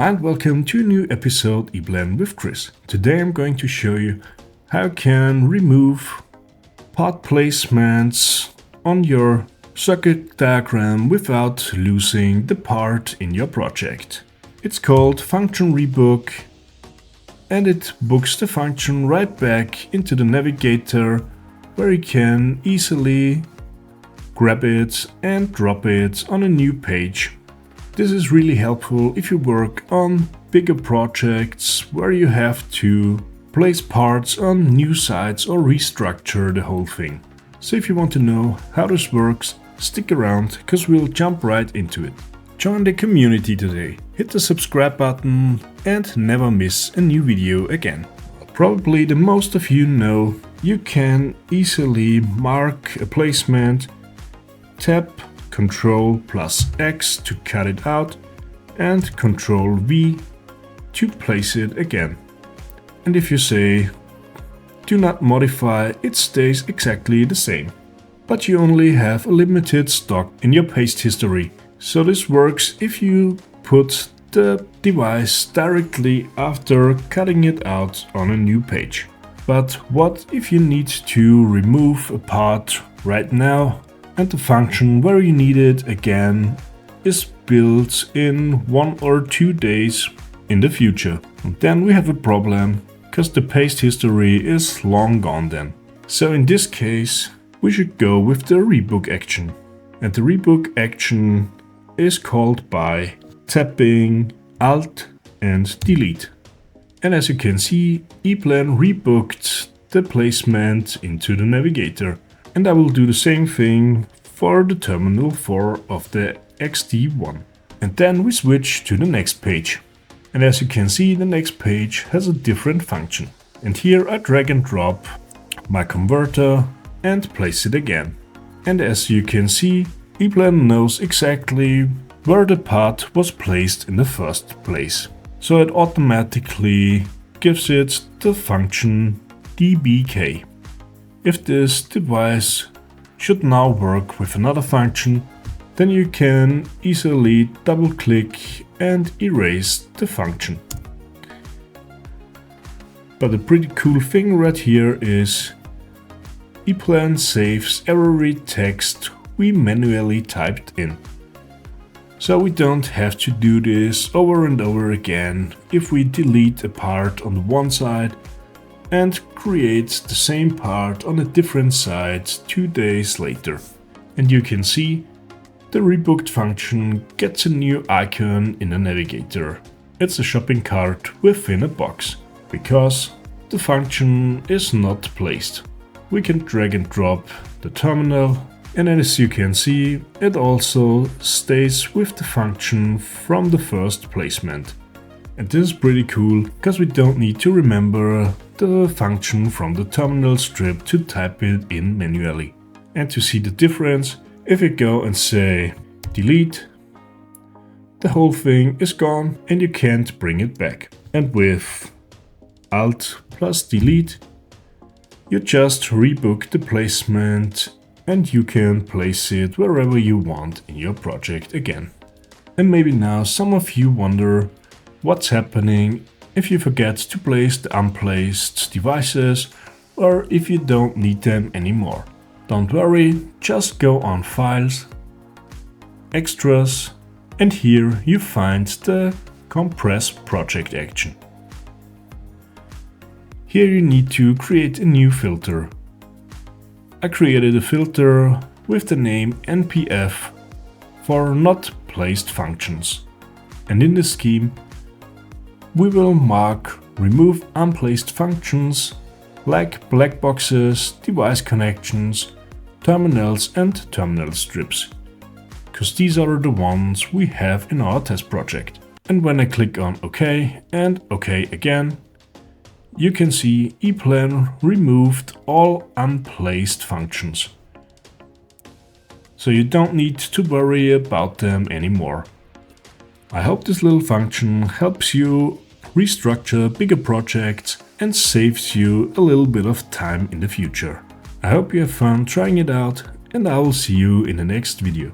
and welcome to a new episode EPLAN with Chris. Today I'm going to show you how you can remove part placements on your circuit diagram without losing the part in your project. It's called function rebook and it books the function right back into the navigator where you can easily grab it and drop it on a new page. This is really helpful if you work on bigger projects where you have to place parts on new sites or restructure the whole thing. So if you want to know how this works, stick around because we'll jump right into it. Join the community today, hit the subscribe button and never miss a new video again. Probably the most of you know you can easily mark a placement, tap Ctrl+X to cut it out and Ctrl+V to place it again. And if you say do not modify, it stays exactly the same. But you only have a limited stock in your paste history. So this works if you put the device directly after cutting it out on a new page. But what if you need to remove a part right now and the function where you need it again is built in 1 or 2 days in the future? And then we have a problem because the paste history is long gone then. So in this case we should go with the rebook action. And the rebook action is called by tapping Alt and Delete. And as you can see, EPLAN rebooked the placement into the navigator. And I will do the same thing for the terminal 4 of the XD1. And then we switch to the next page. And as you can see, the next page has a different function. And here I drag and drop my converter and place it again. And as you can see, EPLAN knows exactly where the part was placed in the first place. So it automatically gives it the function dbk. If this device should now work with another function, then you can easily double click and erase the function. But a pretty cool thing right here is EPLAN saves every text we manually typed in. So we don't have to do this over and over again if we delete a part on the one side and create the same part on a different site 2 days later. And you can see the rebooked function gets a new icon in the navigator. It's a shopping cart within a box, because the function is not placed. We can drag and drop the terminal, and as you can see, it also stays with the function from the first placement. And this is pretty cool, because we don't need to remember the function from the terminal strip to type it in manually. And to see the difference, if you go and say delete, the whole thing is gone and you can't bring it back. And with Alt+Delete, you just rebook the placement and you can place it wherever you want in your project again. And maybe now some of you wonder what's happening if you forget to place the unplaced devices or if you don't need them anymore. Don't worry, just go on Files, Extras, and here you find the Compress Project action. Here you need to create a new filter. I created a filter with the name NPF for not placed functions. And in this scheme, we will mark remove unplaced functions like black boxes, device connections, terminals and terminal strips. Because these are the ones we have in our test project. And when I click on OK and OK again, you can see EPLAN removed all unplaced functions. So you don't need to worry about them anymore. I hope this little function helps you restructure bigger projects and saves you a little bit of time in the future. I hope you have fun trying it out and I will see you in the next video.